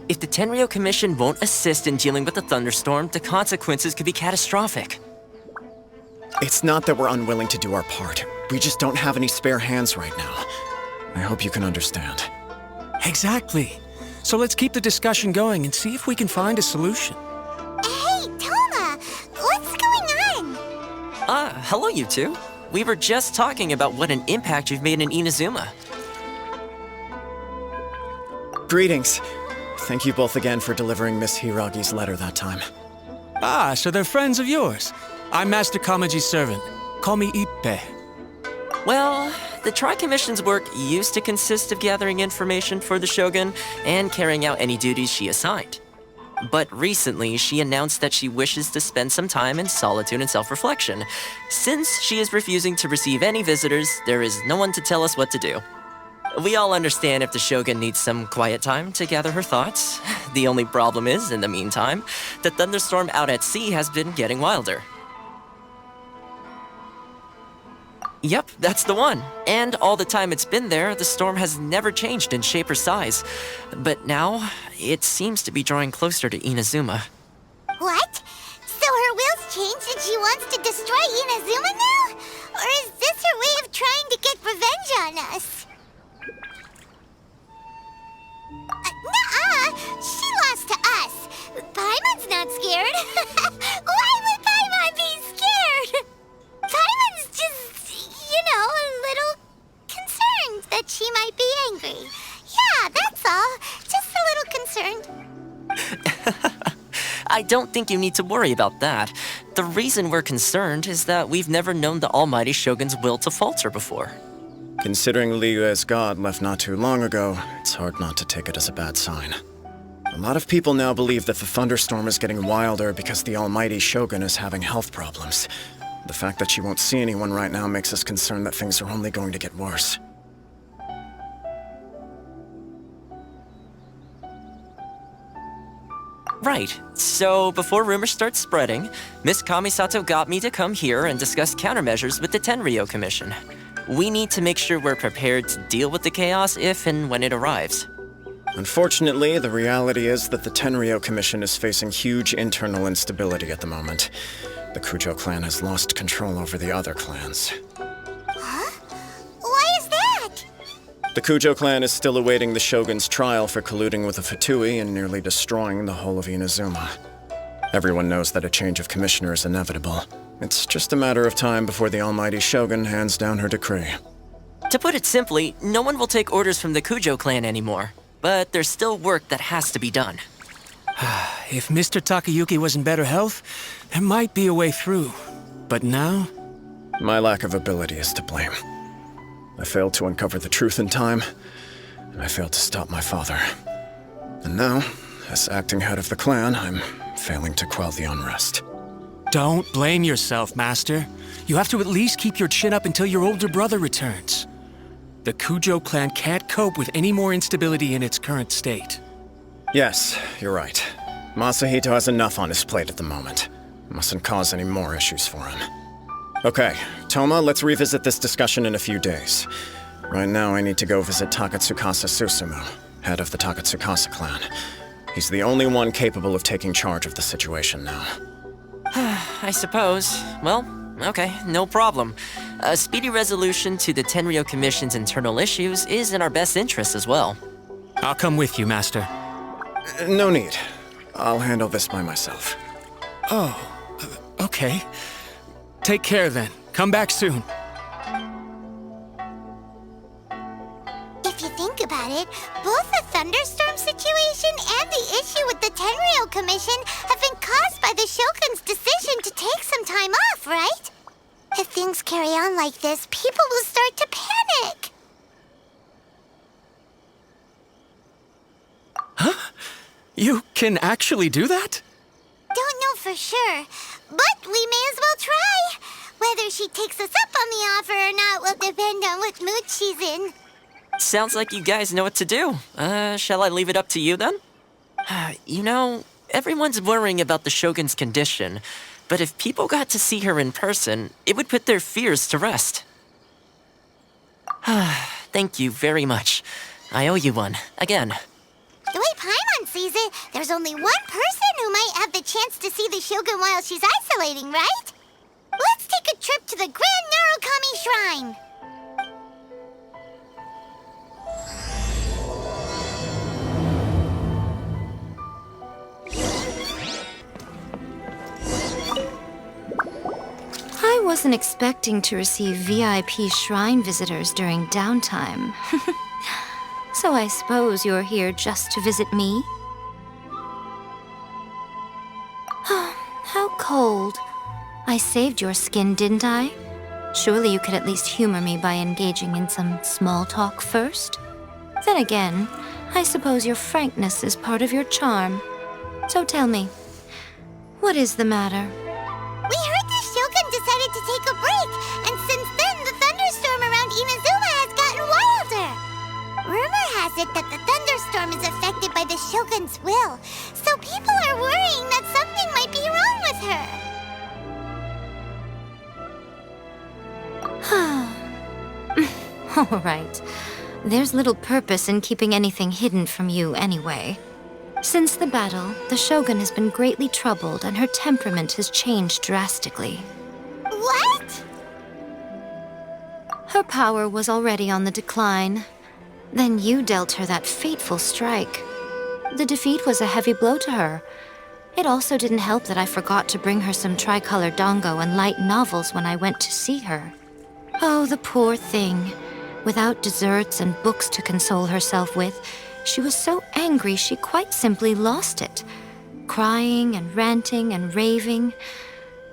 If the Tenryou Commission won't assist in dealing with the thunderstorm, the consequences could be catastrophic. It's not that we're unwilling to do our part. We just don't have any spare hands right now. I hope you can understand. Exactly. So let's keep the discussion going and see if we can find a solution. Hey, Toma! What's going on? Hello you two. We were just talking about what an impact you've made in Inazuma. Greetings. Thank you both again for delivering Miss Hiragi's letter that time. Ah, so they're friends of yours. I'm Master Kamaji's servant. Call me Ippe. Well, the Tri-Commission's work used to consist of gathering information for the Shogun and carrying out any duties she assigned. But recently, she announced that she wishes to spend some time in solitude and self-reflection. Since she is refusing to receive any visitors, there is no one to tell us what to do. We all understand if the Shogun needs some quiet time to gather her thoughts. The only problem is, in the meantime, the thunderstorm out at sea has been getting wilder. Yep, that's the one. And all the time it's been there, the storm has never changed in shape or size. But now, it seems to be drawing closer to Inazuma. What? So her will's changed and she wants to destroy Inazuma now? Or is this her way of trying to get revenge on us? Nuh-uh! She lost to us. Paimon's not scared. Why would Paimon be scared? Paimon's just, a little concerned that she might be angry. Yeah, that's all. Just a little concerned. I don't think you need to worry about that. The reason we're concerned is that we've never known the Almighty Shogun's will to falter before. Considering Liyue's god left not too long ago, it's hard not to take it as a bad sign. A lot of people now believe that the thunderstorm is getting wilder because the Almighty Shogun is having health problems. The fact that she won't see anyone right now makes us concerned that things are only going to get worse. Right. So, before rumors start spreading, Miss Kamisato got me to come here and discuss countermeasures with the Tenryou Commission. We need to make sure we're prepared to deal with the chaos if and when it arrives. Unfortunately, the reality is that the Tenryou Commission is facing huge internal instability at the moment. The Kujo clan has lost control over the other clans. Huh? Why is that? The Kujo clan is still awaiting the Shogun's trial for colluding with the Fatui and nearly destroying the whole of Inazuma. Everyone knows that a change of commissioner is inevitable. It's just a matter of time before the Almighty Shogun hands down her decree. To put it simply, no one will take orders from the Kujo clan anymore. But there's still work that has to be done. If Mr. Takayuki was in better health, there might be a way through. But now? My lack of ability is to blame. I failed to uncover the truth in time, and I failed to stop my father. And now, as acting head of the clan, I'm failing to quell the unrest. Don't blame yourself, Master. You have to at least keep your chin up until your older brother returns. The Kujo clan can't cope with any more instability in its current state. Yes, you're right. Masahito has enough on his plate at the moment. Mustn't cause any more issues for him. Okay, Toma, let's revisit this discussion in a few days. Right now, I need to go visit Takatsukasa Susumu, head of the Takatsukasa clan. He's the only one capable of taking charge of the situation now. I suppose. Well, okay, no problem. A speedy resolution to the Tenryou Commission's internal issues is in our best interest as well. I'll come with you, Master. No need. I'll handle this by myself. Oh, okay. Take care then. Come back soon. If you think about it, both the thunderstorm situation and the issue with the Tenryou Commission have been caused by the Shogun's decision to take some time off, right? If things carry on like this, people will start to panic. Huh? You can actually do that? Don't know for sure, but we may as well try. Whether she takes us up on the offer or not will depend on what mood she's in. Sounds like you guys know what to do. Shall I leave it up to you then? You know, everyone's worrying about the Shogun's condition. But if people got to see her in person, it would put their fears to rest. Thank you very much. I owe you one, again. The way Paimon sees it, there's only one person who might have the chance to see the Shogun while she's isolating, right? Let's take a trip to the Grand Narukami Shrine! I wasn't expecting to receive VIP shrine visitors during downtime. So I suppose you're here just to visit me? How cold. I saved your skin, didn't I? Surely you could at least humor me by engaging in some small talk first? Then again, I suppose your frankness is part of your charm. So tell me, what is the matter? We heard the Shogun decided to take a break, and since then the thunderstorm around Inazuma has gotten wilder. Rumor has it that the thunderstorm is affected by the Shogun's will, so people are worrying that something might be wrong with her. All right. There's little purpose in keeping anything hidden from you anyway. Since the battle, the Shogun has been greatly troubled and her temperament has changed drastically. What? Her power was already on the decline. Then you dealt her that fateful strike. The defeat was a heavy blow to her. It also didn't help that I forgot to bring her some tricolor dango and light novels when I went to see her. Oh, the poor thing. Without desserts and books to console herself with, she was so angry she quite simply lost it. Crying and ranting and raving.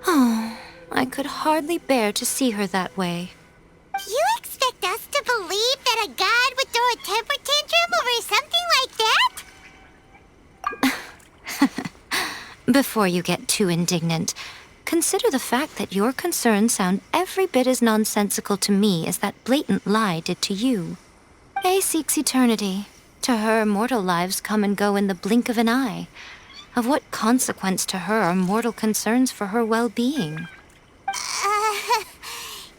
Oh, I could hardly bear to see her that way. You expect us to believe that a god would throw a temper tantrum over something like that? Before you get too indignant, consider the fact that your concerns sound every bit as nonsensical to me as that blatant lie did to you. A seeks eternity. To her, mortal lives come and go in the blink of an eye. Of what consequence to her are mortal concerns for her well-being?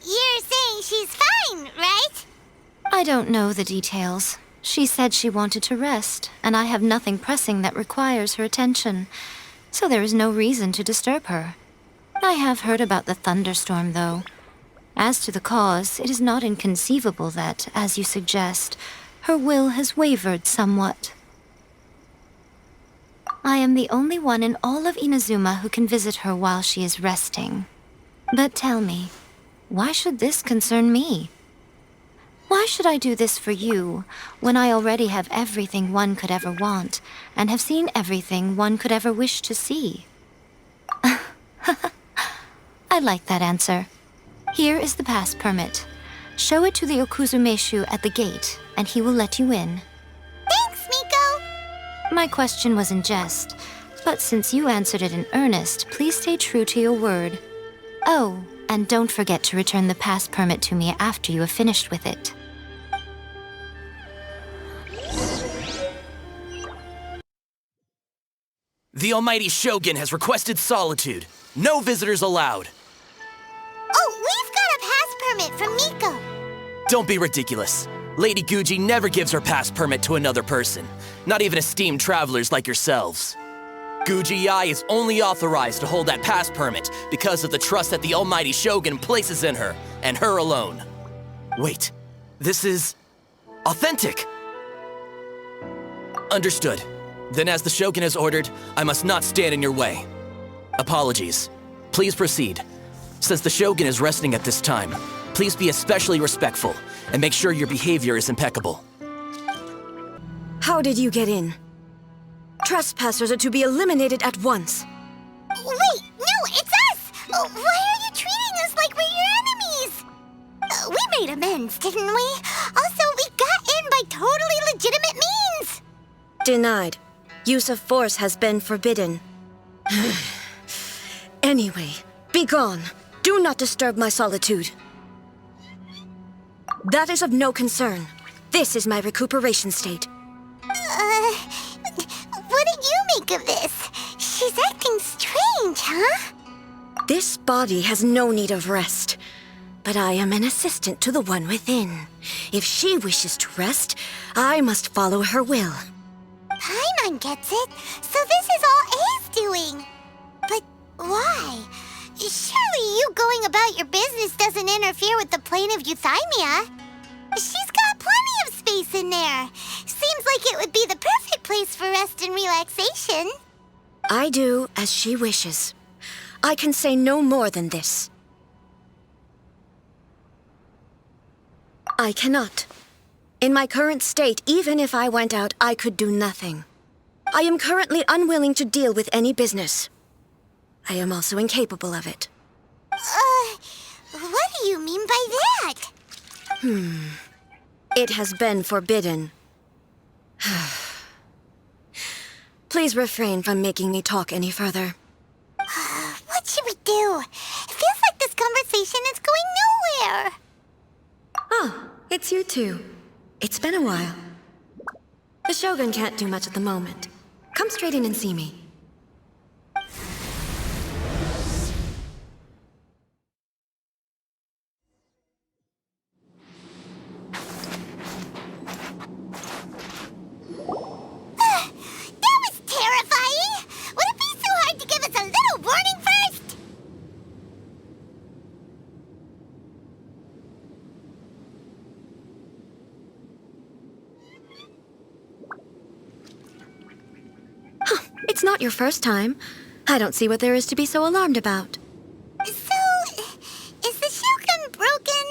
You're saying she's fine, right? I don't know the details. She said she wanted to rest, and I have nothing pressing that requires her attention, so there is no reason to disturb her. I have heard about the thunderstorm, though. As to the cause, it is not inconceivable that, as you suggest, her will has wavered somewhat. I am the only one in all of Inazuma who can visit her while she is resting. But tell me, why should this concern me? Why should I do this for you, when I already have everything one could ever want, and have seen everything one could ever wish to see? I like that answer. Here is the pass permit. Show it to the Okuzumeshu at the gate, and he will let you in. Thanks, Miko! My question was in jest, but since you answered it in earnest, please stay true to your word. Oh, and don't forget to return the pass permit to me after you have finished with it. The Almighty Shogun has requested solitude. No visitors allowed. Oh, we've got a pass permit from Miko. Don't be ridiculous. Lady Guji never gives her pass permit to another person, not even esteemed travelers like yourselves. Guji Ai is only authorized to hold that pass permit because of the trust that the Almighty Shogun places in her, and her alone. Wait, this is authentic. Understood. Then as the Shogun has ordered, I must not stand in your way. Apologies. Please proceed. Since the Shogun is resting at this time, please be especially respectful and make sure your behavior is impeccable. How did you get in? Trespassers are to be eliminated at once. Wait, no, it's us! Why are you treating us like we're your enemies? We made amends, didn't we? Also, we got in by totally legitimate means! Denied. Use of force has been forbidden. Anyway, be gone. Do not disturb my solitude. That is of no concern. This is my recuperation state. What do you make of this? She's acting strange, huh? This body has no need of rest, but I am an assistant to the one within. If she wishes to rest, I must follow her will. Paimon gets it, so this is all A's doing. But why? Surely you going about your business doesn't interfere with the plane of Euthymia. She's got plenty of space in there. Seems like it would be the perfect place for rest and relaxation. I do as she wishes. I can say no more than this. I cannot. In my current state, even if I went out, I could do nothing. I am currently unwilling to deal with any business. I am also incapable of it. What do you mean by that? It has been forbidden. Please refrain from making me talk any further. What should we do? It feels like this conversation is going nowhere. Oh, it's you two. It's been a while. The Shogun can't do much at the moment. Come straight in and see me. That was terrifying! Would it be so hard to give us a little warning first? It's not your first time. I don't see what there is to be so alarmed about. So, is the Shogun broken?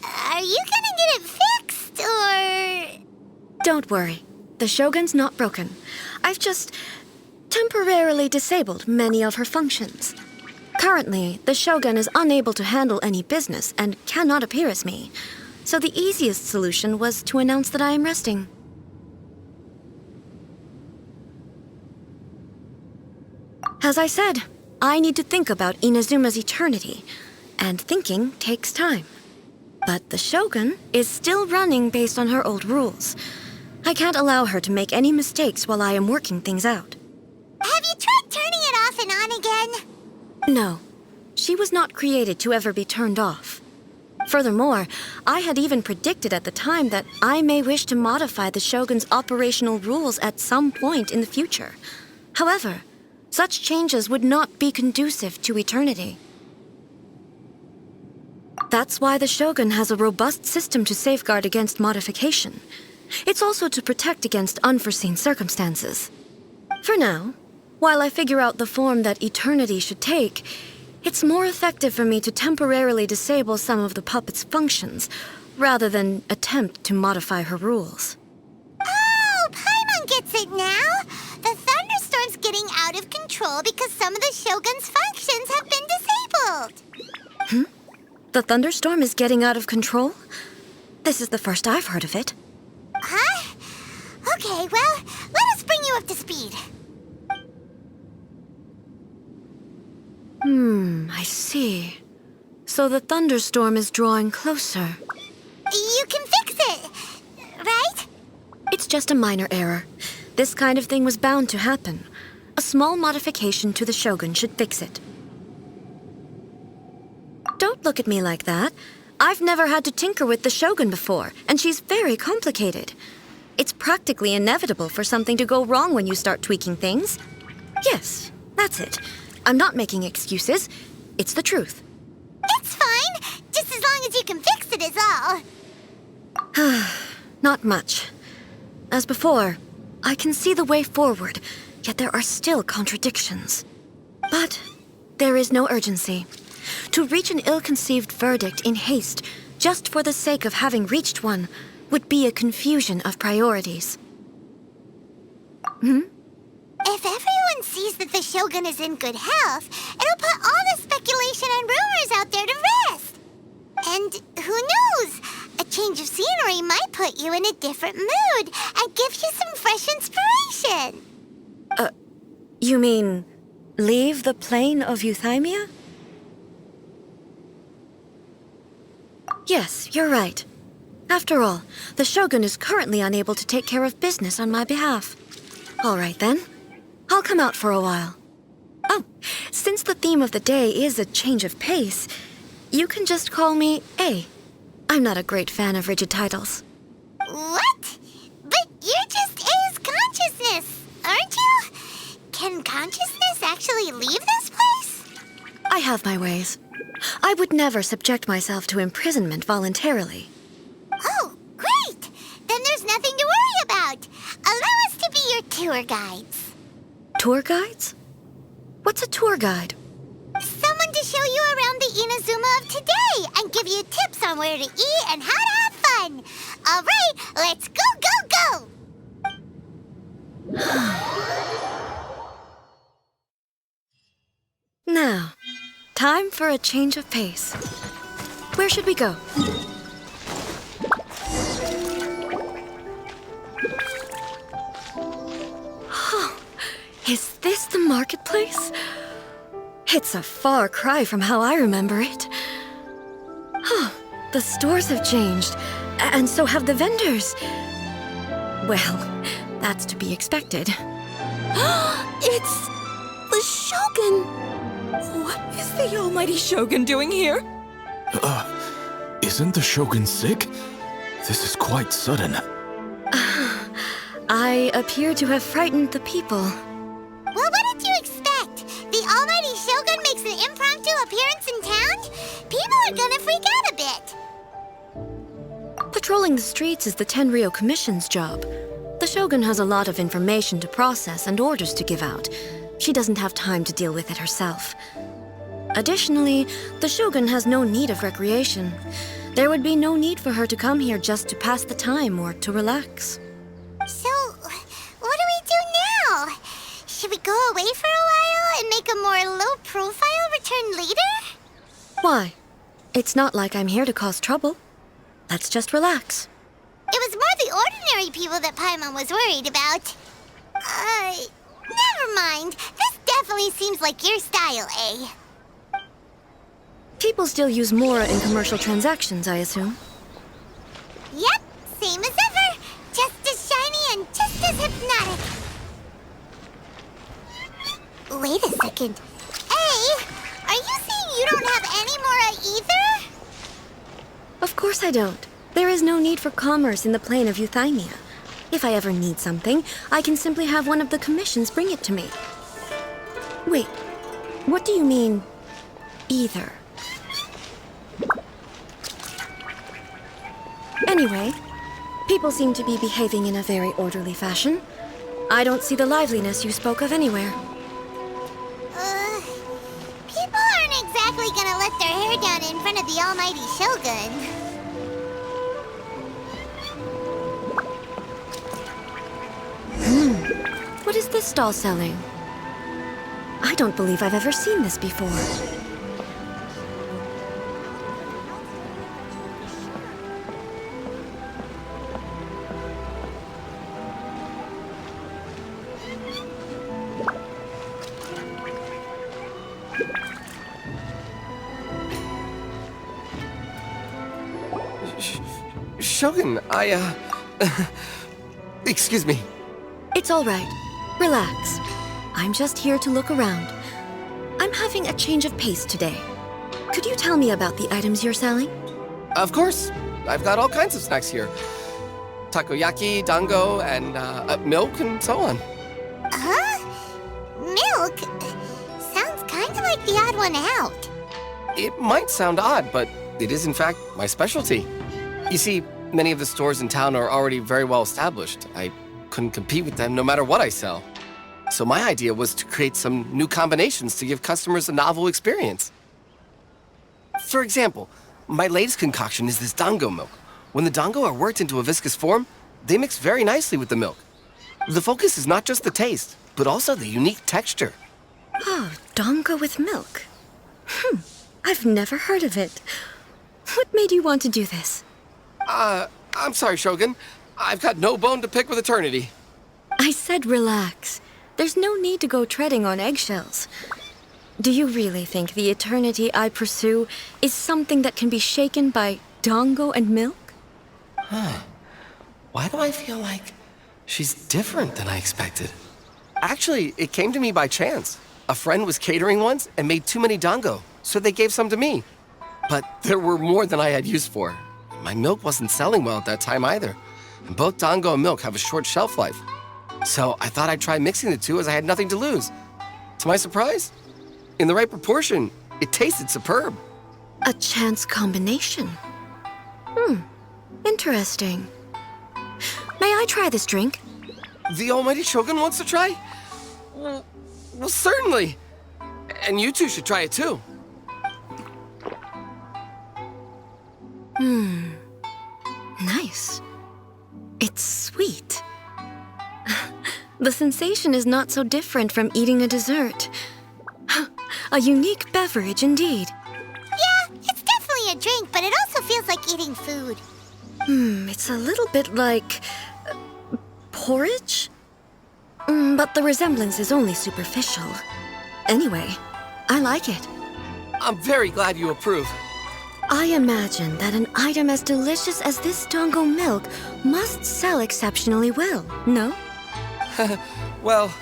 Are you gonna get it fixed, or...? Don't worry. The Shogun's not broken. I've just temporarily disabled many of her functions. Currently, the Shogun is unable to handle any business and cannot appear as me. So the easiest solution was to announce that I am resting. As I said, I need to think about Inazuma's eternity, and thinking takes time. But the Shogun is still running based on her old rules. I can't allow her to make any mistakes while I am working things out. Have you tried turning it off and on again? No, she was not created to ever be turned off. Furthermore, I had even predicted at the time that I may wish to modify the Shogun's operational rules at some point in the future. However, such changes would not be conducive to eternity. That's why the Shogun has a robust system to safeguard against modification. It's also to protect against unforeseen circumstances. For now, while I figure out the form that eternity should take, it's more effective for me to temporarily disable some of the puppet's functions, rather than attempt to modify her rules. Oh, Paimon gets it now! The thunderstorm's getting out of control because some of the Shogun's functions have been disabled. The thunderstorm is getting out of control? This is the first I've heard of it. Huh? Okay, well, let us bring you up to speed. I see. So the thunderstorm is drawing closer. You can fix it, right? It's just a minor error. This kind of thing was bound to happen. A small modification to the Shogun should fix it. Don't look at me like that. I've never had to tinker with the Shogun before, and she's very complicated. It's practically inevitable for something to go wrong when you start tweaking things. Yes, that's it. I'm not making excuses. It's the truth. It's fine, just as long as you can fix it is all. Not much. As before, I can see the way forward, yet there are still contradictions. But there is no urgency. To reach an ill-conceived verdict in haste, just for the sake of having reached one, would be a confusion of priorities. If everyone sees that the Shogun is in good health, it'll put all the speculation and rumors out there to rest. And who knows? A change of scenery might put you in a different mood and give you some fresh inspiration. You mean, leave the plane of Euthymia? Yes, you're right. After all, the Shogun is currently unable to take care of business on my behalf. All right then. I'll come out for a while. Oh, since the theme of the day is a change of pace, you can just call me A. I'm not a great fan of rigid titles. What? But you're just A's consciousness, aren't you? Can consciousness actually leave this place? I have my ways. I would never subject myself to imprisonment voluntarily. Oh, great! Then there's nothing to worry about. Allow us to be your tour guides. Tour guides? What's a tour guide? Someone to show you around the Inazuma of today and give you tips on where to eat and how to have fun. All right, let's go, go, go! Now, time for a change of pace. Where should we go? Is this the marketplace? It's a far cry from how I remember it. The stores have changed, and so have the vendors. Well, that's to be expected. It's the Shogun! What is the almighty Shogun doing here? Isn't the Shogun sick? This is quite sudden. I appear to have frightened the people. Well, what did you expect? The almighty Shogun makes an impromptu appearance in town? People are gonna freak out a bit. Patrolling the streets is the Tenryou Commission's job. The Shogun has a lot of information to process and orders to give out. She doesn't have time to deal with it herself. Additionally, the Shogun has no need of recreation. There would be no need for her to come here just to pass the time or to relax. So, what do we do now? Should we go away for a while and make a more low-profile return later? Why? It's not like I'm here to cause trouble. Let's just relax. It was more the ordinary people that Paimon was worried about. Never mind. This definitely seems like your style, eh? People still use Mora in commercial transactions, I assume. Yep, same as ever. Just as shiny and just as hypnotic. Wait a second. Hey, are you saying you don't have any Mora either? Of course I don't. There is no need for commerce in the plane of Euthymia. If I ever need something, I can simply have one of the commissions bring it to me. Wait, what do you mean, either? Anyway, people seem to be behaving in a very orderly fashion. I don't see the liveliness you spoke of anywhere. People aren't exactly gonna let their hair down in front of the almighty Shogun. What is this stall selling? I don't believe I've ever seen this before. Shogun, excuse me. It's all right. Relax. I'm just here to look around. I'm having a change of pace today. Could you tell me about the items you're selling? Of course. I've got all kinds of snacks here. Takoyaki, dango, and milk, and so on. Huh? Milk? Sounds kind of like the odd one out. It might sound odd, but it is in fact my specialty. You see, many of the stores in town are already very well established. I couldn't compete with them no matter what I sell. So my idea was to create some new combinations to give customers a novel experience. For example, my latest concoction is this dango milk. When the dango are worked into a viscous form, they mix very nicely with the milk. The focus is not just the taste, but also the unique texture. Oh, dango with milk. I've never heard of it. What made you want to do this? I'm sorry, Shogun. I've got no bone to pick with eternity. I said relax. There's no need to go treading on eggshells. Do you really think the eternity I pursue is something that can be shaken by dango and milk? Why do I feel like she's different than I expected? Actually, it came to me by chance. A friend was catering once and made too many dango, so they gave some to me. But there were more than I had use for. My milk wasn't selling well at that time either. And both dango and milk have a short shelf life. So I thought I'd try mixing the two as I had nothing to lose. To my surprise, in the right proportion, it tasted superb. A chance combination. Interesting. May I try this drink? The Almighty Shogun wants to try? Well, certainly. And you two should try it too. Nice. It's sweet. The sensation is not so different from eating a dessert. A unique beverage indeed. Yeah, it's definitely a drink, but it also feels like eating food. It's a little bit like porridge? But the resemblance is only superficial. Anyway, I like it. I'm very glad you approve. I imagine that an item as delicious as this dango milk must sell exceptionally well, no? Well,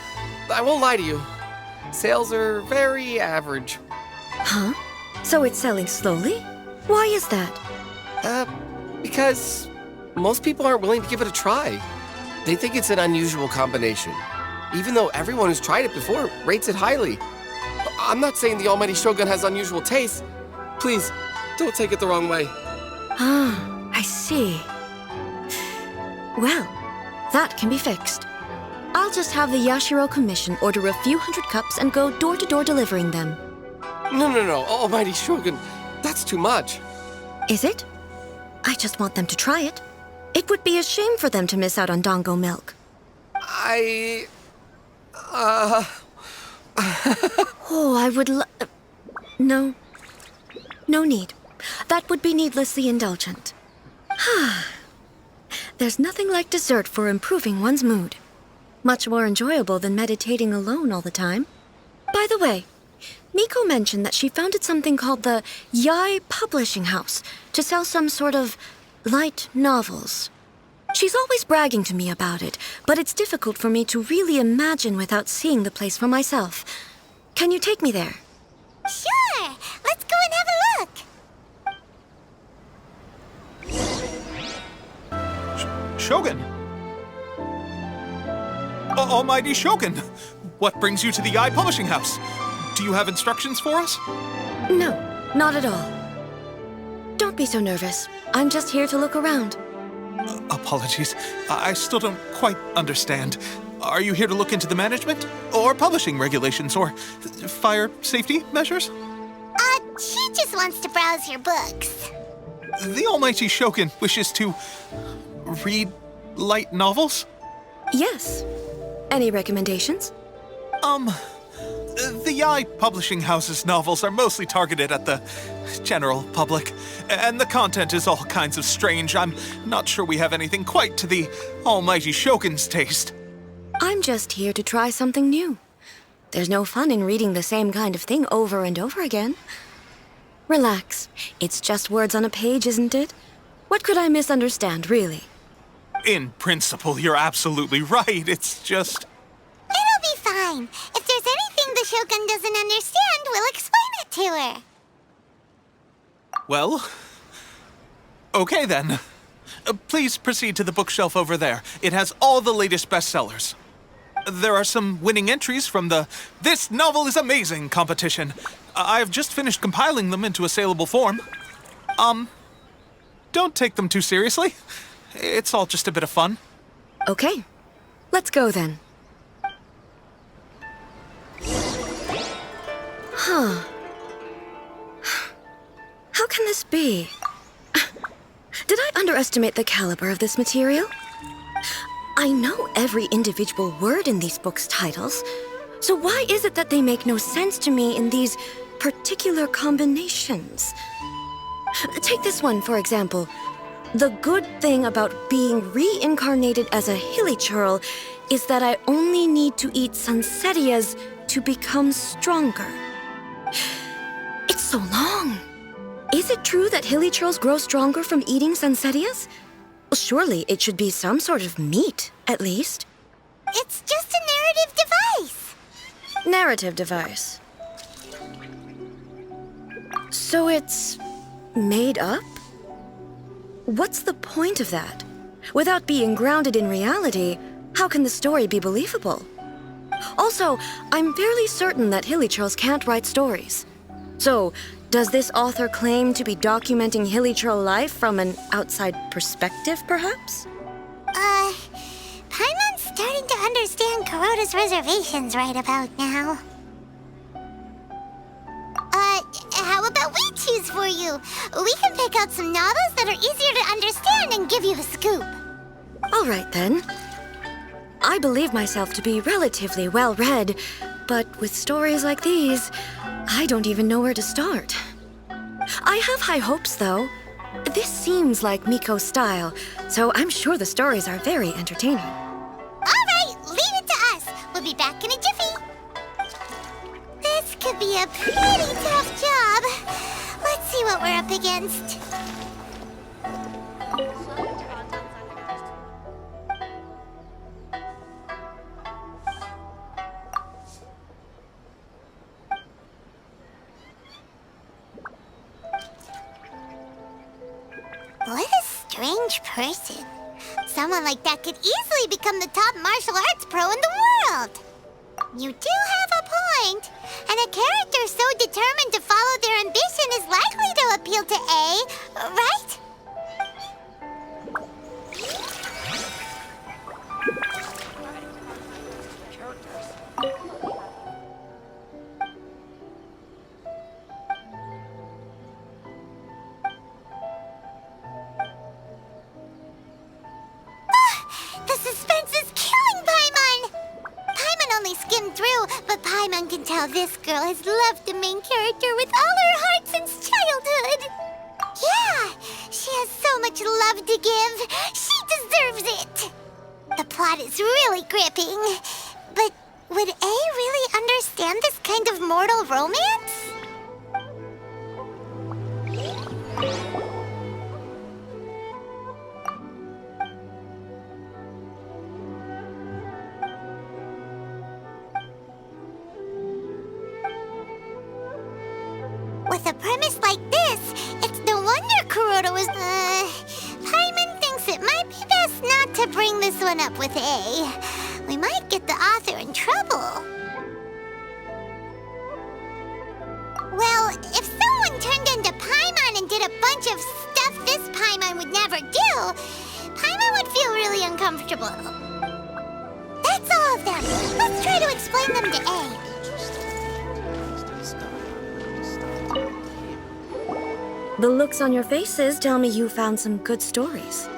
I won't lie to you. Sales are very average. Huh? So it's selling slowly? Why is that? Because most people aren't willing to give it a try. They think it's an unusual combination, even though everyone who's tried it before rates it highly. I'm not saying the Almighty Shogun has unusual taste. Please, don't take it the wrong way. Ah, I see. Well, that can be fixed. I'll just have the Yashiro Commission order a few hundred cups and go door-to-door delivering them. No, Almighty Shogun, that's too much. Is it? I just want them to try it. It would be a shame for them to miss out on dango milk. Oh, I would No. No need. That would be needlessly indulgent. There's nothing like dessert for improving one's mood. Much more enjoyable than meditating alone all the time. By the way, Miko mentioned that she founded something called the Yai Publishing House to sell some sort of light novels. She's always bragging to me about it, but it's difficult for me to really imagine without seeing the place for myself. Can you take me there? Sure! Let's go and have a look! Shogun! Almighty Shogun! What brings you to the Eye Publishing House? Do you have instructions for us? No, not at all. Don't be so nervous. I'm just here to look around. Apologies. I still don't quite understand. Are you here to look into the management? Or publishing regulations? Or fire safety measures? She just wants to browse your books. The Almighty Shogun wishes to read light novels? Yes. Any recommendations? The Yai Publishing House's novels are mostly targeted at the general public, and the content is all kinds of strange. I'm not sure we have anything quite to the Almighty Shogun's taste. I'm just here to try something new. There's no fun in reading the same kind of thing over and over again. Relax. It's just words on a page, isn't it? What could I misunderstand, really? In principle, you're absolutely right. It's just... It'll be fine. If there's anything the Shogun doesn't understand, we'll explain it to her. Well, okay then. Please proceed to the bookshelf over there. It has all the latest bestsellers. There are some winning entries from the This Novel is Amazing competition. I've just finished compiling them into a saleable form. Don't take them too seriously. It's all just a bit of fun. Okay, let's go then. Huh. How can this be? Did I underestimate the caliber of this material? I know every individual word in these books' titles, so why is it that they make no sense to me in these particular combinations? Take this one, for example. The good thing about being reincarnated as a hilly churl is that I only need to eat sanserias to become stronger. It's so long. Is it true that hilly churls grow stronger from eating sanserias? Well, surely it should be some sort of meat, at least. It's just a narrative device. Narrative device. So it's made up? What's the point of that? Without being grounded in reality, how can the story be believable? Also, I'm fairly certain that Hilichurls can't write stories. So, does this author claim to be documenting Hilichurl life from an outside perspective, perhaps? Paimon's starting to understand Kuroda's reservations right about now. How about we choose for you? We can pick out some novels that are easier to understand and give you the scoop. All right, then. I believe myself to be relatively well-read, but with stories like these, I don't even know where to start. I have high hopes, though. This seems like Miko's style, so I'm sure the stories are very entertaining. All right, leave it to us. We'll be back in a jiffy. This could be a pretty tough job. Let's see what we're up against. What a strange person. Someone like that could easily become the top martial arts pro in the world. You do have a point. And a character so determined to follow their ambition is likely to appeal to A, right? The suspense is killing Paimon! Paimon only skimmed through, but Paimon can tell this girl has loved the main character with all her heart since childhood. Yeah, she has so much love to give. She deserves it. The plot is really gripping. But would A really understand this kind of mortal romance? With a premise like this, it's no wonder Kuroda was... Paimon thinks it might be best not to bring this one up with A. We might get the author in trouble. Well, if someone turned into Paimon and did a bunch of stuff this Paimon would never do, Paimon would feel really uncomfortable. That's all of them. Let's try to explain them to A. The looks on your faces tell me you found some good stories.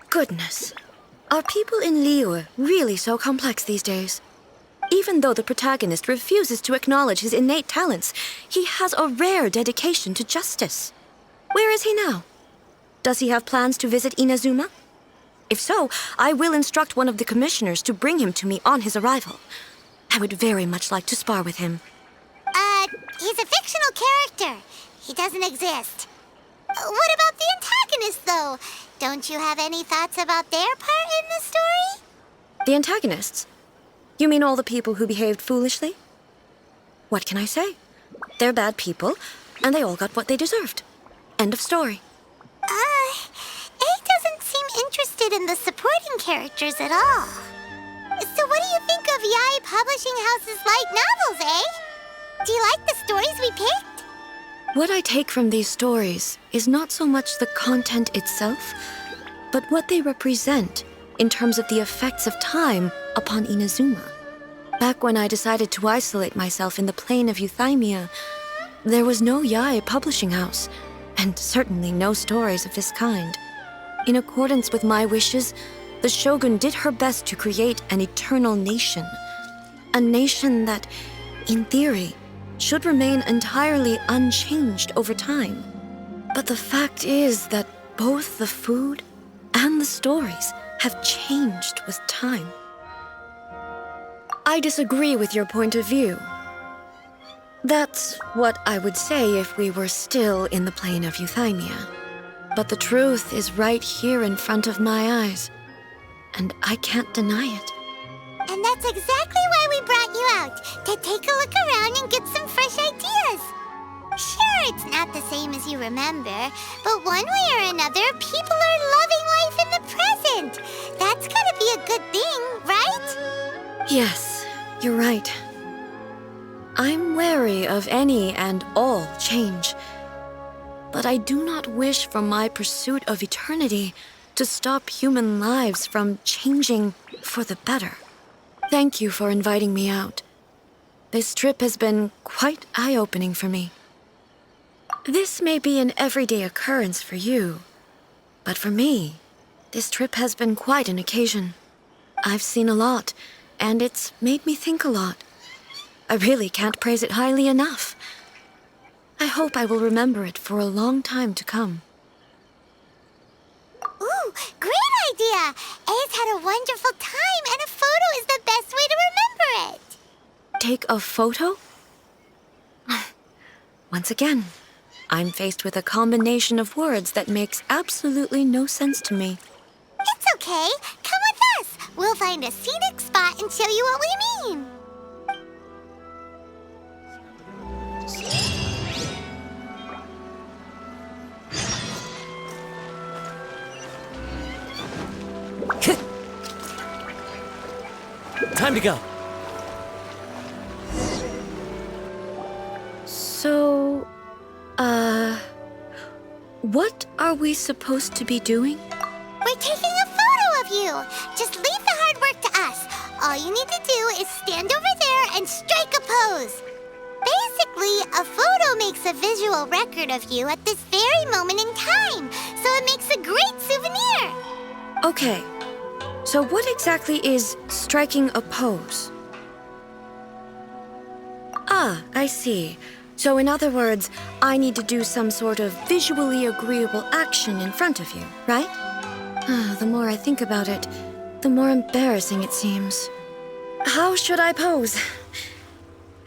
Goodness. Are people in Liyue really so complex these days? Even though the protagonist refuses to acknowledge his innate talents, he has a rare dedication to justice. Where is he now? Does he have plans to visit Inazuma? If so, I will instruct one of the commissioners to bring him to me on his arrival. I would very much like to spar with him. He's a fictional character. He doesn't exist. What about the antagonist, though? Don't you have any thoughts about their part in the story? The antagonists? You mean all the people who behaved foolishly? What can I say? They're bad people, and they all got what they deserved. End of story. A doesn't seem interested in the supporting characters at all. So what do you think of Yae Publishing House's light novels, eh? Do you like the stories we picked? What I take from these stories is not so much the content itself, but what they represent in terms of the effects of time upon Inazuma. Back when I decided to isolate myself in the plain of Euthymia, there was no Yae Publishing House, and certainly no stories of this kind. In accordance with my wishes, the Shogun did her best to create an eternal nation. A nation that, in theory, should remain entirely unchanged over time. But the fact is that both the food and the stories have changed with time. I disagree with your point of view. That's what I would say if we were still in the plane of Euthymia. But the truth is right here in front of my eyes, and I can't deny it. And that's exactly why we brought you out, to take a look around and get some fresh ideas. Sure, it's not the same as you remember, but one way or another, people are loving life in the present. That's gotta be a good thing, right? Yes, you're right. I'm wary of any and all change. But I do not wish for my pursuit of eternity to stop human lives from changing for the better. Thank you for inviting me out. This trip has been quite eye-opening for me. This may be an everyday occurrence for you, but for me, this trip has been quite an occasion. I've seen a lot, and it's made me think a lot. I really can't praise it highly enough. I hope I will remember it for a long time to come. Ooh, great idea! A's had a wonderful time, and a photo is the best way to remember it. Take a photo? Once again, I'm faced with a combination of words that makes absolutely no sense to me. It's okay. Come with us. We'll find a scenic spot and show you what we mean. Time to go. So, what are we supposed to be doing? We're taking a photo of you. Just leave the hard work to us. All you need to do is stand over there and strike a pose. Basically, a photo makes a visual record of you at this very moment in time, so it makes a great souvenir. Okay, so what exactly is striking a pose? Ah, I see. So in other words, I need to do some sort of visually agreeable action in front of you, right? The more I think about it, the more embarrassing it seems. How should I pose?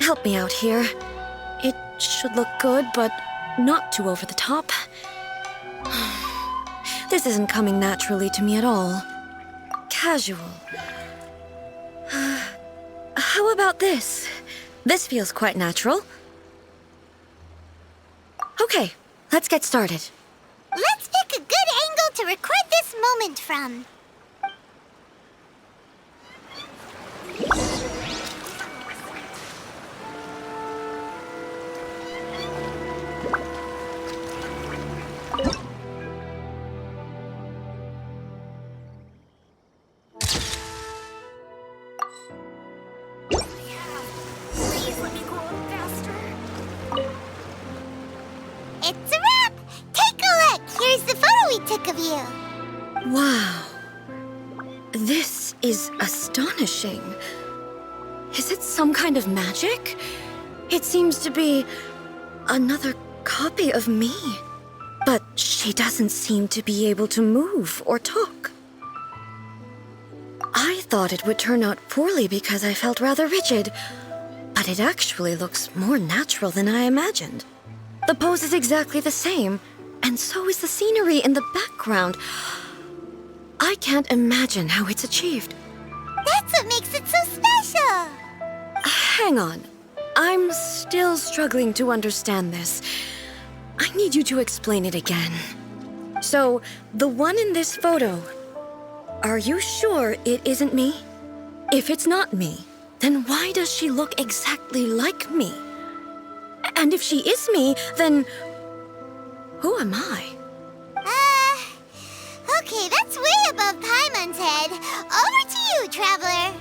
Help me out here. It should look good, but not too over the top. This isn't coming naturally to me at all. Casual. How about this? This feels quite natural. Okay, let's get started. Let's pick a good angle to record this moment from. It's a wrap! Take a look! Here's the photo we took of you. Wow. This is astonishing. Is it some kind of magic? It seems to be another copy of me. But she doesn't seem to be able to move or talk. I thought it would turn out poorly because I felt rather rigid, but it actually looks more natural than I imagined. The pose is exactly the same, and so is the scenery in the background. I can't imagine how it's achieved. That's what makes it so special. Hang on. I'm still struggling to understand this. I need you to explain it again. So, the one in this photo, are you sure it isn't me? If it's not me, then why does she look exactly like me? And if she is me, then who am I? Okay, that's way above Paimon's head. Over to you, Traveler.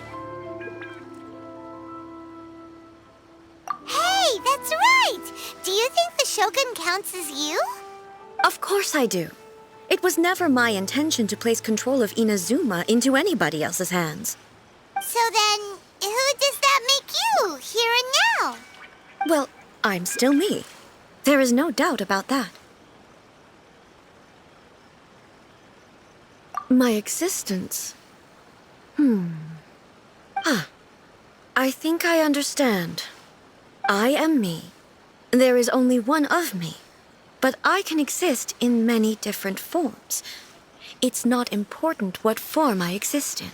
Hey, that's right! Do you think the Shogun counts as you? Of course I do. It was never my intention to place control of Inazuma into anybody else's hands. So then, who does that make you, here and now? Well, I'm still me. There is no doubt about that. My existence? I think I understand. I am me. There is only one of me. But I can exist in many different forms. It's not important what form I exist in.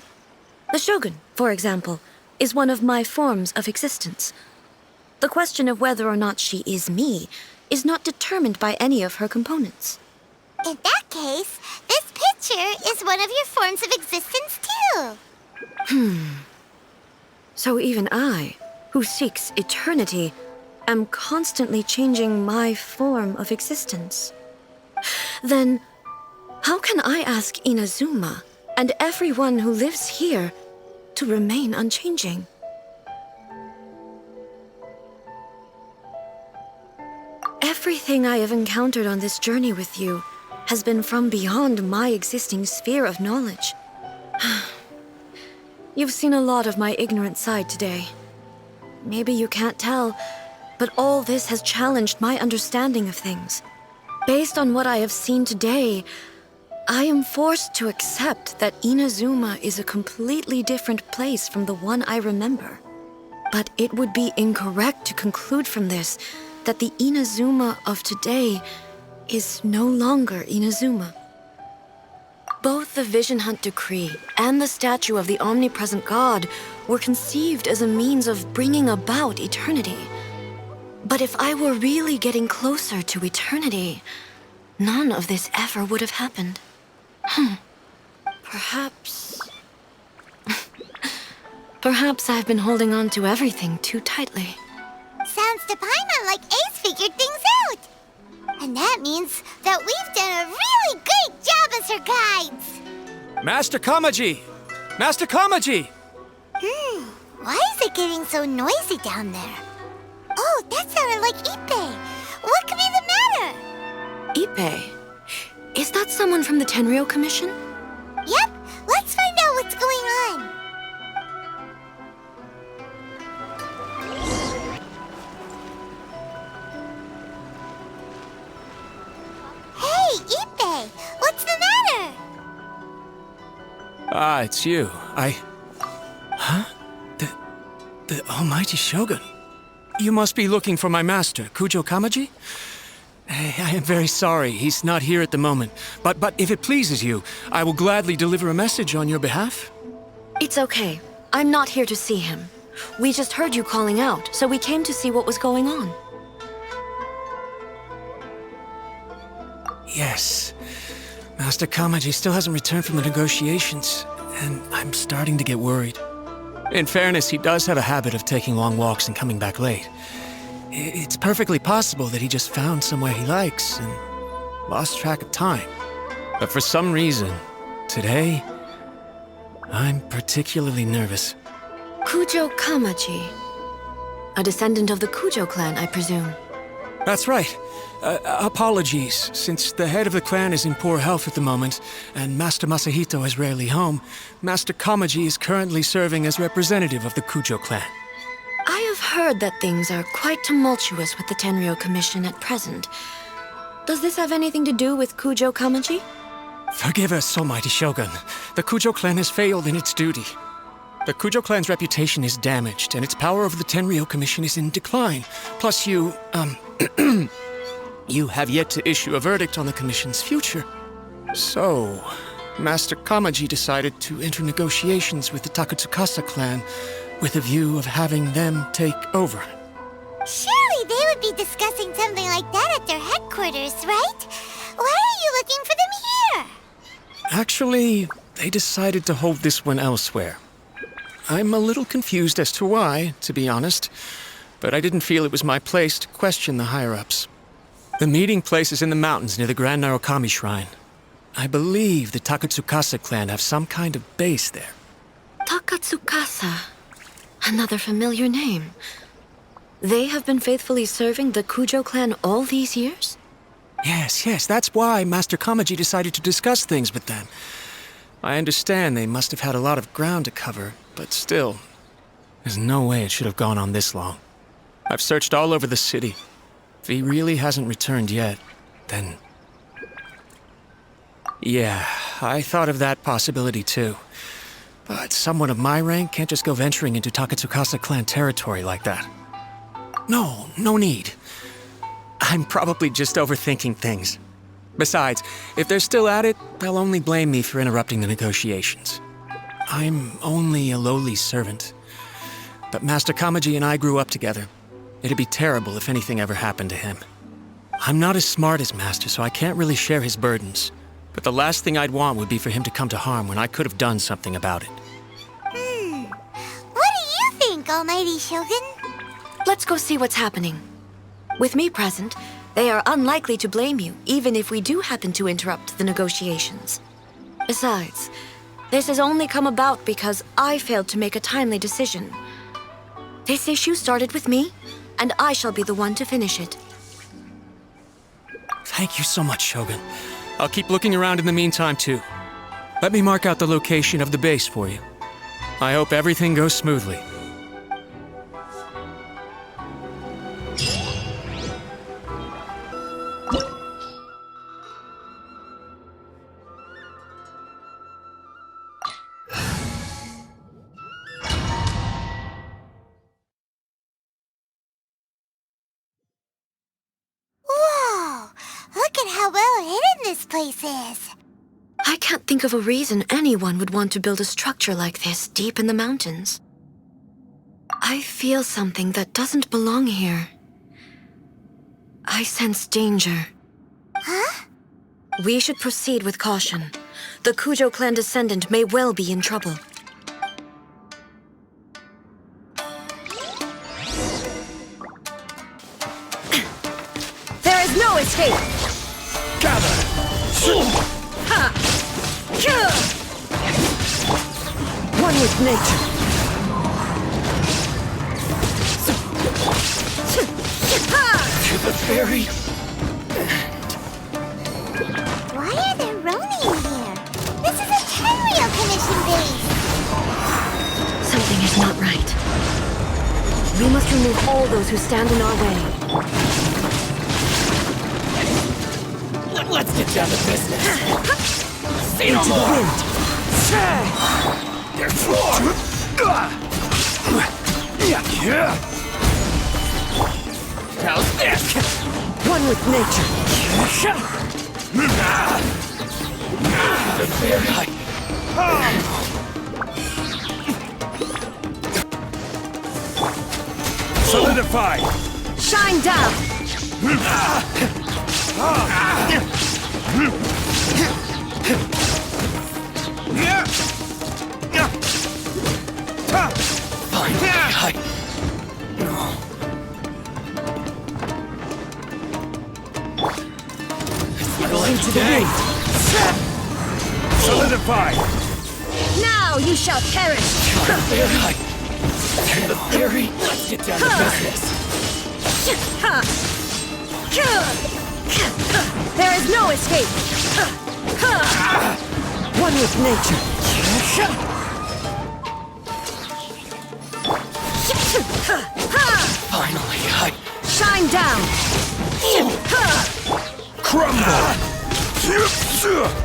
The Shogun, for example, is one of my forms of existence. The question of whether or not she is me is not determined by any of her components. In that case, this picture is one of your forms of existence too. So even I, who seeks eternity, am constantly changing my form of existence. Then, how can I ask Inazuma and everyone who lives here to remain unchanging? Everything I have encountered on this journey with you has been from beyond my existing sphere of knowledge. You've seen a lot of my ignorant side today. Maybe you can't tell, but all this has challenged my understanding of things. Based on what I have seen today, I am forced to accept that Inazuma is a completely different place from the one I remember. But it would be incorrect to conclude from this that the Inazuma of today is no longer Inazuma. Both the Vision Hunt Decree and the statue of the omnipresent God were conceived as a means of bringing about eternity. But if I were really getting closer to eternity, none of this ever would have happened. Perhaps... Perhaps I've been holding on to everything too tightly. Sounds to Paimon like Ace figured things out. And that means that we've done a really great job as her guides. Master Kamaji! Master Kamaji! Why is it getting so noisy down there? Oh, that sounded like Ippei. What could be the matter? Ippei? Is that someone from the Tenryou Commission? Yep, let's find out what's going on. Hey, Ippei, what's the matter? Ah, it's you. Huh? The almighty Shogun. You must be looking for my master, Kujo Kamaji? I am very sorry, he's not here at the moment. But if it pleases you, I will gladly deliver a message on your behalf. It's okay. I'm not here to see him. We just heard you calling out, so we came to see what was going on. Yes. Master Kamaji still hasn't returned from the negotiations, and I'm starting to get worried. In fairness, he does have a habit of taking long walks and coming back late. It's perfectly possible that he just found somewhere he likes and lost track of time. But for some reason, today, I'm particularly nervous. Kujo Kamaji. A descendant of the Kujo clan, I presume. That's right. Apologies, since the head of the clan is in poor health at the moment, and Master Masahito is rarely home, Master Kamaji is currently serving as representative of the Kujo clan. I have heard that things are quite tumultuous with the Tenryou Commission at present. Does this have anything to do with Kujo Kamaji? Forgive us, almighty Shogun. The Kujo clan has failed in its duty. The Kujo clan's reputation is damaged, and its power over the Tenryou Commission is in decline. Plus you, you have yet to issue a verdict on the Commission's future. So, Master Kamaji decided to enter negotiations with the Takatsukasa clan with a view of having them take over. Surely they would be discussing something like that at their headquarters, right? Why are you looking for them here? Actually, they decided to hold this one elsewhere. I'm a little confused as to why, to be honest, but I didn't feel it was my place to question the higher-ups. The meeting place is in the mountains near the Grand Narukami Shrine. I believe the Takatsukasa clan have some kind of base there. Takatsukasa. Another familiar name. They have been faithfully serving the Kujo clan all these years? Yes, that's why Master Kamaji decided to discuss things with them. I understand they must have had a lot of ground to cover, but still, there's no way it should have gone on this long. I've searched all over the city. If he really hasn't returned yet, then... Yeah, I thought of that possibility too. But someone of my rank can't just go venturing into Takatsukasa clan territory like that. No need. I'm probably just overthinking things. Besides, if they're still at it, they'll only blame me for interrupting the negotiations. I'm only a lowly servant. But Master Kamaji and I grew up together. It'd be terrible if anything ever happened to him. I'm not as smart as Master, so I can't really share his burdens. But the last thing I'd want would be for him to come to harm when I could have done something about it. What do you think, Almighty Shogun? Let's go see what's happening. With me present, they are unlikely to blame you, even if we do happen to interrupt the negotiations. Besides, this has only come about because I failed to make a timely decision. This issue started with me, and I shall be the one to finish it. Thank you so much, Shogun. I'll keep looking around in the meantime, too. Let me mark out the location of the base for you. I hope everything goes smoothly. Whoa! Look at how well hidden this place is. I can't think of a reason anyone would want to build a structure like this deep in the mountains. I feel something that doesn't belong here. I sense danger. Huh? We should proceed with caution. The Kujo clan descendant may well be in trouble. There is no escape! Gather! Ha! One with nature. To the very... Why are there Ronin here? This is a Tenryou commission base. Something is not right. We must remove all those who stand in our way. Let's get down to business. See no Into the more. wind. Therefore. How's this? One with nature. The very... Solidify! Shine down! Fine. Into the wind. Solidify! Now you shall perish! The theory. Let's get down to business. There is no escape! One with nature. Finally, Shine down! Crumble!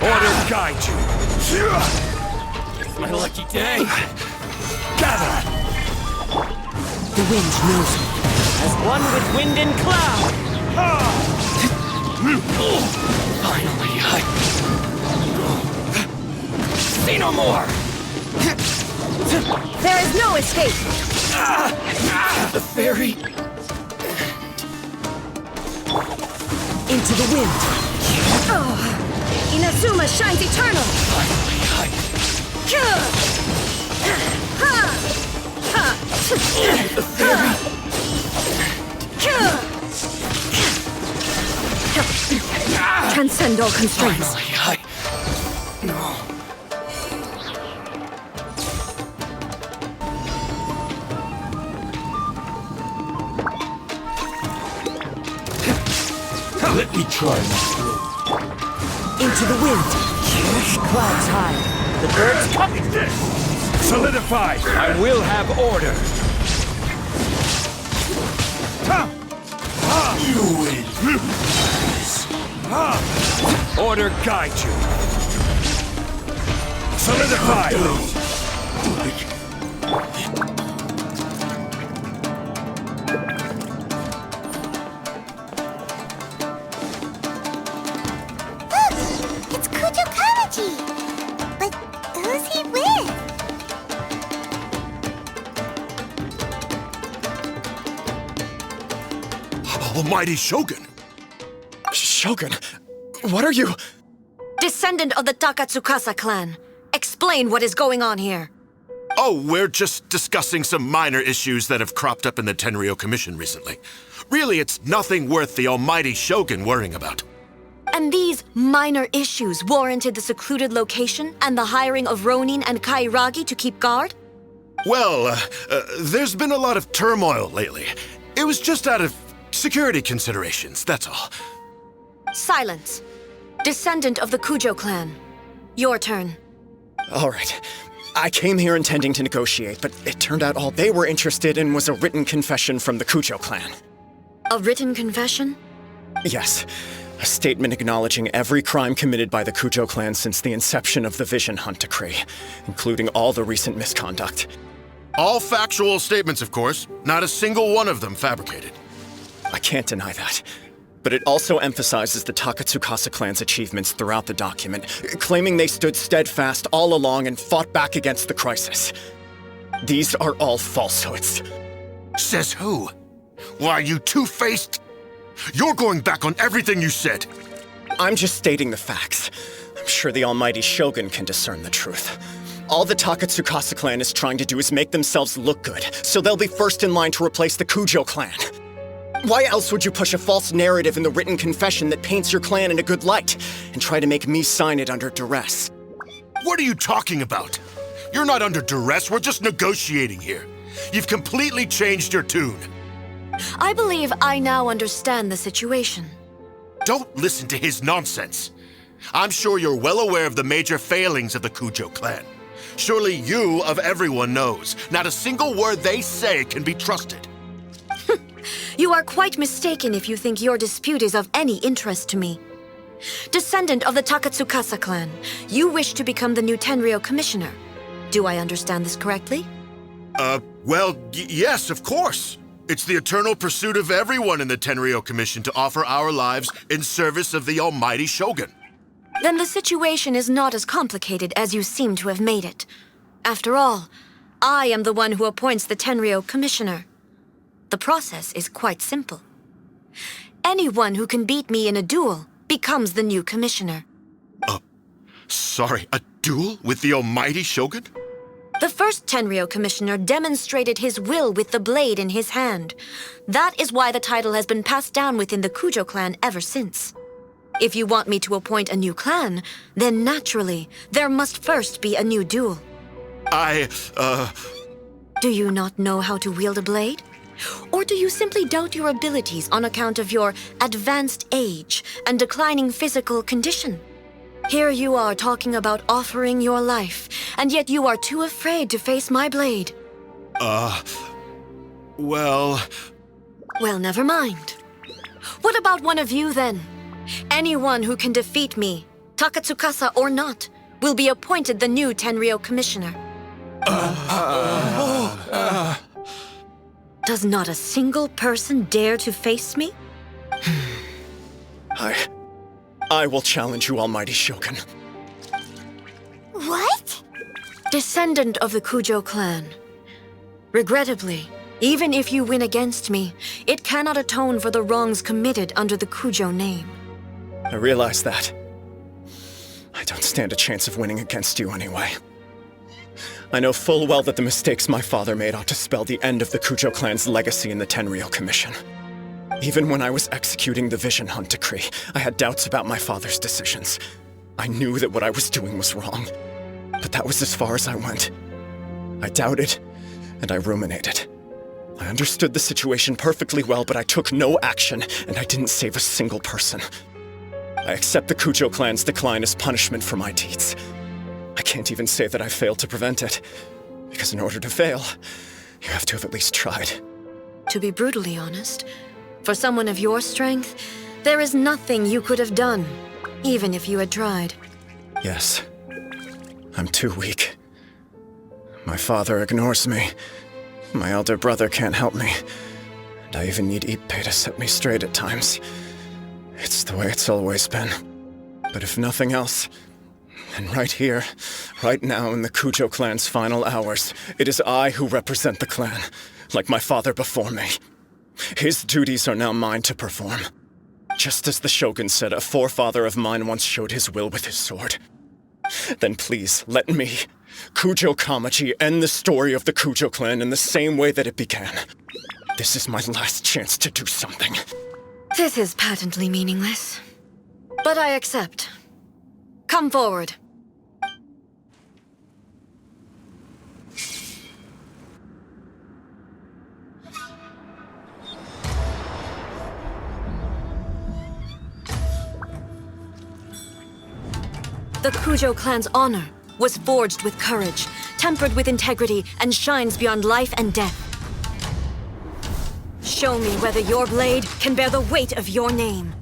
Order guide you! It's my lucky day. Gather! The wind knows me. As one with wind and cloud. Finally, see no more. There is no escape! The fairy. Into the wind. Inazuma shines eternal! The fairy. Transcend all constraints. Finally, no. Let me try my Into the wind. Clouds high. The birds come. Solidify! I will have order! You win! Order guide you! Solidify! Who's he with? Almighty Shogun! Shogun, what are you? Descendant of the Takatsukasa clan. Explain what is going on here. Oh, we're just discussing some minor issues that have cropped up in the Tenryo Commission recently. Really, it's nothing worth the Almighty Shogun worrying about. And these minor issues warranted the secluded location and the hiring of Ronin and Kairagi to keep guard? Well, there's been a lot of turmoil lately. It was just out of security considerations, that's all. Silence. Descendant of the Kujo clan. Your turn. All right. I came here intending to negotiate, but it turned out all they were interested in was a written confession from the Kujo clan. A written confession? Yes. A statement acknowledging every crime committed by the Kujo clan since the inception of the Vision Hunt Decree, including all the recent misconduct. All factual statements, of course. Not a single one of them fabricated. I can't deny that. But it also emphasizes the Takatsukasa clan's achievements throughout the document, claiming they stood steadfast all along and fought back against the crisis. These are all falsehoods. Says who? Why, you two-faced? You're going back on everything you said. I'm just stating the facts. I'm sure the Almighty Shogun can discern the truth. All the Takatsukasa clan is trying to do is make themselves look good, so they'll be first in line to replace the Kujo clan. Why else would you push a false narrative in the written confession that paints your clan in a good light, and try to make me sign it under duress? What are you talking about? You're not under duress, we're just negotiating here. You've completely changed your tune. I believe I now understand the situation. Don't listen to his nonsense. I'm sure you're well aware of the major failings of the Kujo clan. Surely you, of everyone, knows. Not a single word they say can be trusted. You are quite mistaken if you think your dispute is of any interest to me. Descendant of the Takatsukasa clan, you wish to become the new Tenryo commissioner. Do I understand this correctly? Well, yes, of course. It's the eternal pursuit of everyone in the Tenryo Commission to offer our lives in service of the Almighty Shogun. Then the situation is not as complicated as you seem to have made it. After all, I am the one who appoints the Tenryo commissioner. The process is quite simple. Anyone who can beat me in a duel becomes the new commissioner. Sorry, a duel with the Almighty Shogun? The first Tenryo commissioner demonstrated his will with the blade in his hand. That is why the title has been passed down within the Kujo clan ever since. If you want me to appoint a new clan, then naturally, there must first be a new duel. Do you not know how to wield a blade? Or do you simply doubt your abilities on account of your advanced age and declining physical condition? Here you are talking about offering your life, and yet you are too afraid to face my blade. Well, never mind. What about one of you, then? Anyone who can defeat me, Takatsukasa or not, will be appointed the new Tenryo commissioner. Does not a single person dare to face me? I will challenge you, Almighty Shogun. What? Descendant of the Kujo clan. Regrettably, even if you win against me, it cannot atone for the wrongs committed under the Kujo name. I realize that. I don't stand a chance of winning against you anyway. I know full well that the mistakes my father made ought to spell the end of the Kujo clan's legacy in the Tenryo Commission. Even when I was executing the Vision Hunt Decree, I had doubts about my father's decisions. I knew that what I was doing was wrong, but that was as far as I went. I doubted, and I ruminated. I understood the situation perfectly well, but I took no action, and I didn't save a single person. I accept the Kujo clan's decline as punishment for my deeds. I can't even say that I failed to prevent it, because in order to fail, you have to have at least tried. To be brutally honest, for someone of your strength, there is nothing you could have done, even if you had tried. Yes, I'm too weak. My father ignores me. My elder brother can't help me. And I even need Ippei to set me straight at times. It's the way it's always been. But if nothing else, And right here, right now in the Kujo clan's final hours, it is I who represent the clan, like my father before me. His duties are now mine to perform. Just as the Shogun said a forefather of mine once showed his will with his sword. Then please, let me, Kujo Kamaji, end the story of the Kujo clan in the same way that it began. This is my last chance to do something. This is patently meaningless. But I accept. Come forward. The Kujo clan's honor was forged with courage, tempered with integrity, and shines beyond life and death. Show me whether your blade can bear the weight of your name.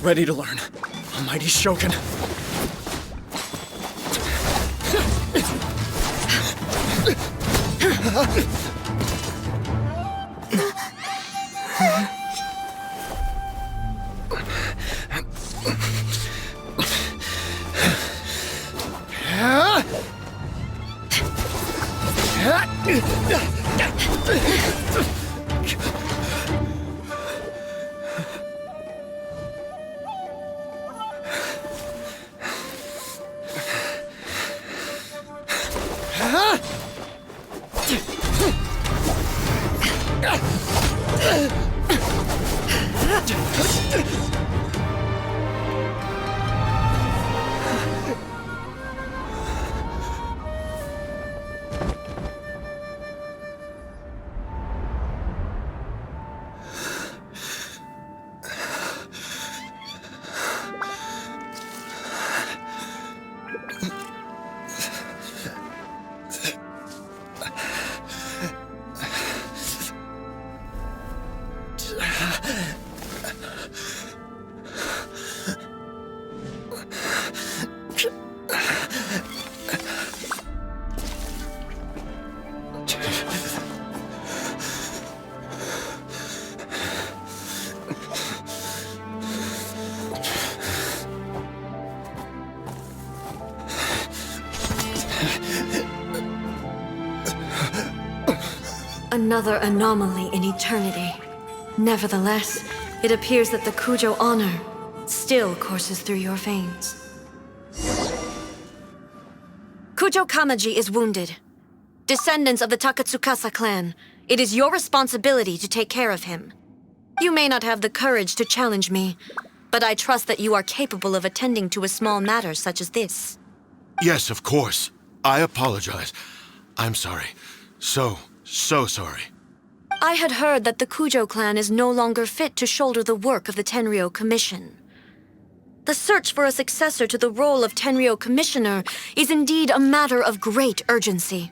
Ready to learn. Almighty Shogun. Another anomaly in eternity. Nevertheless, it appears that the Kujo honor still courses through your veins. Kujo Kamaji is wounded. Descendants of the Takatsukasa clan, it is your responsibility to take care of him. You may not have the courage to challenge me, but I trust that you are capable of attending to a small matter such as this. Yes, of course. I apologize. I'm sorry. So sorry. I had heard that the Kujo clan is no longer fit to shoulder the work of the Tenryou Commission. The search for a successor to the role of Tenryou Commissioner is indeed a matter of great urgency.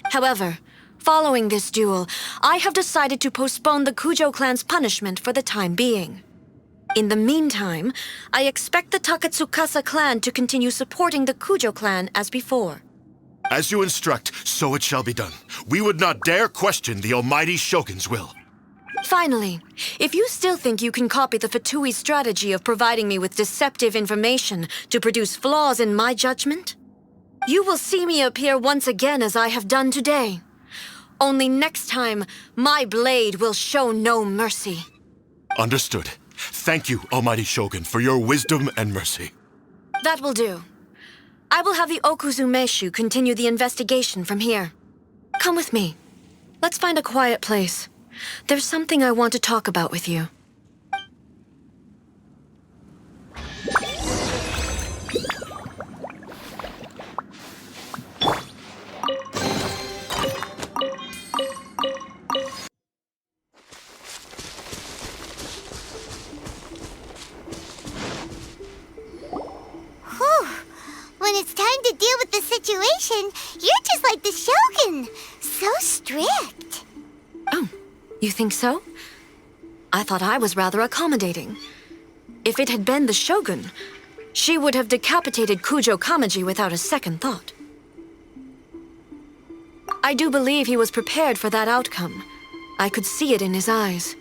However, following this duel, I have decided to postpone the Kujo clan's punishment for the time being. In the meantime, I expect the Takatsukasa clan to continue supporting the Kujo clan as before. As you instruct, so it shall be done. We would not dare question the Almighty Shogun's will. Finally, if you still think you can copy the Fatui's strategy of providing me with deceptive information to produce flaws in my judgment, you will see me appear once again as I have done today. Only next time, my blade will show no mercy. Understood. Thank you, Almighty Shogun, for your wisdom and mercy. That will do. I will have the Okuzumeshu continue the investigation from here. Come with me. Let's find a quiet place. There's something I want to talk about with you. When it's time to deal with the situation, you're just like the Shogun. So strict. Oh, you think so? I thought I was rather accommodating. If it had been the Shogun, she would have decapitated Kujo Kamaji without a second thought. I do believe he was prepared for that outcome. I could see it in his eyes.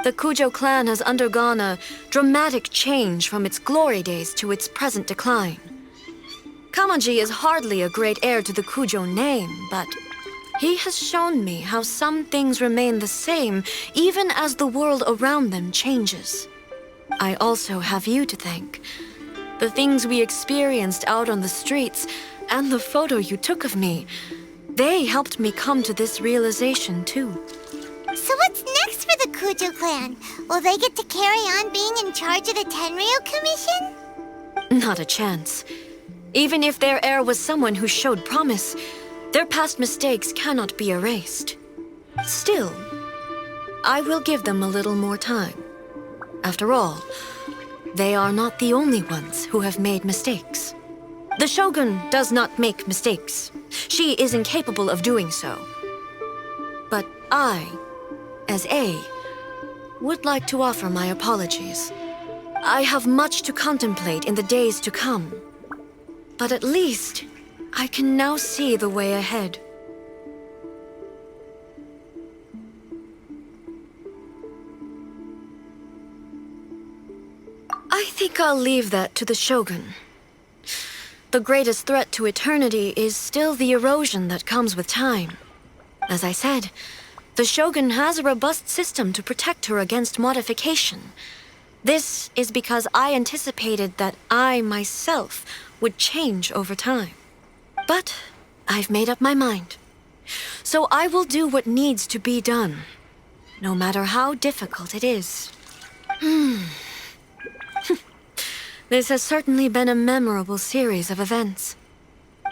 The Kujo clan has undergone a dramatic change from its glory days to its present decline. Kamaji is hardly a great heir to the Kujo name, but he has shown me how some things remain the same even as the world around them changes. I also have you to thank. The things we experienced out on the streets and the photo you took of me, they helped me come to this realization too. So what's next for the Kujo clan? Will they get to carry on being in charge of the Tenryo Commission? Not a chance. Even if their heir was someone who showed promise, their past mistakes cannot be erased. Still, I will give them a little more time. After all, they are not the only ones who have made mistakes. The Shogun does not make mistakes. She is incapable of doing so. But I, as A, would like to offer my apologies. I have much to contemplate in the days to come. But at least, I can now see the way ahead. I think I'll leave that to the Shogun. The greatest threat to eternity is still the erosion that comes with time. As I said, the Shogun has a robust system to protect her against modification. This is because I anticipated that I myself would change over time. But I've made up my mind. So I will do what needs to be done, no matter how difficult it is. This has certainly been a memorable series of events.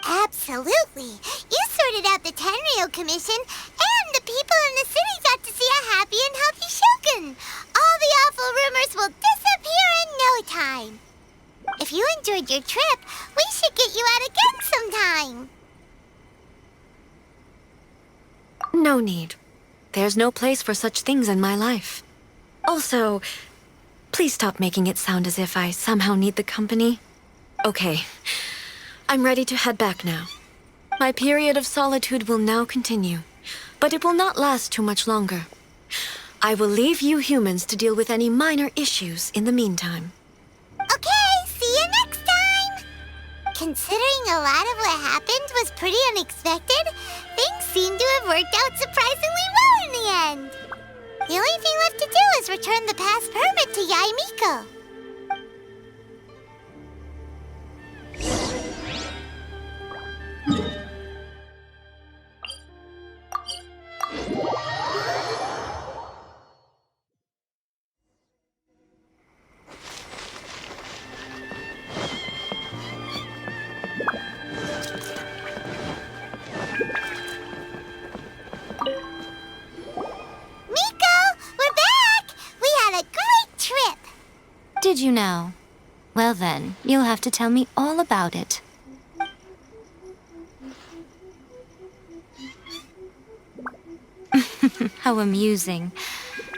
Absolutely. You sorted out the Tenryo Commission, and the people in the city got to see a happy and healthy Shogun. All the awful rumors will disappear in no time. If you enjoyed your trip, we should get you out again sometime. No need. There's no place for such things in my life. Also, please stop making it sound as if I somehow need the company. Okay, I'm ready to head back now. My period of solitude will now continue, but it will not last too much longer. I will leave you humans to deal with any minor issues in the meantime. Okay, see you next time! Considering a lot of what happened was pretty unexpected, things seem to have worked out surprisingly well in the end. The only thing left to do is return the pass permit to Yaimiko. Did you now? Well then, you'll have to tell me all about it. How amusing.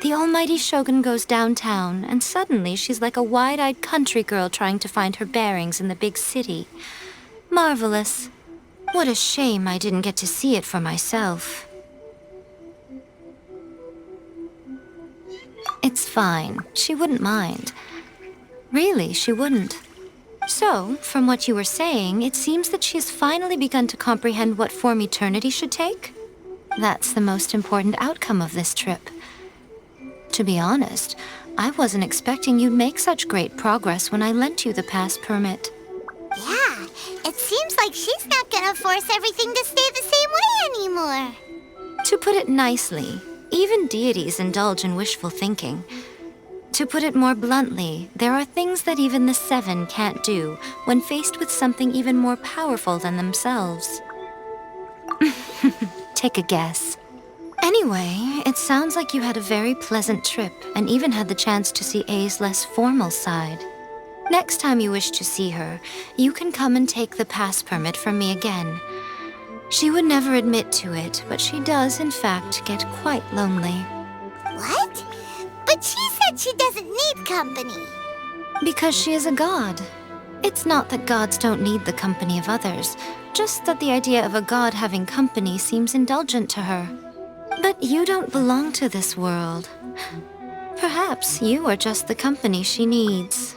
The almighty Shogun goes downtown, and suddenly she's like a wide-eyed country girl trying to find her bearings in the big city. Marvelous. What a shame I didn't get to see it for myself. It's fine. She wouldn't mind. Really, she wouldn't. So, from what you were saying, it seems that she has finally begun to comprehend what form eternity should take? That's the most important outcome of this trip. To be honest, I wasn't expecting you'd make such great progress when I lent you the pass permit. Yeah, it seems like she's not gonna force everything to stay the same way anymore. To put it nicely, even deities indulge in wishful thinking. To put it more bluntly, there are things that even the Seven can't do when faced with something even more powerful than themselves. Take a guess. Anyway, it sounds like you had a very pleasant trip and even had the chance to see A's less formal side. Next time you wish to see her, you can come and take the pass permit from me again. She would never admit to it, but she does, in fact, get quite lonely. What? But she said she doesn't need company. Because she is a god. It's not that gods don't need the company of others, just that the idea of a god having company seems indulgent to her. But you don't belong to this world. Perhaps you are just the company she needs.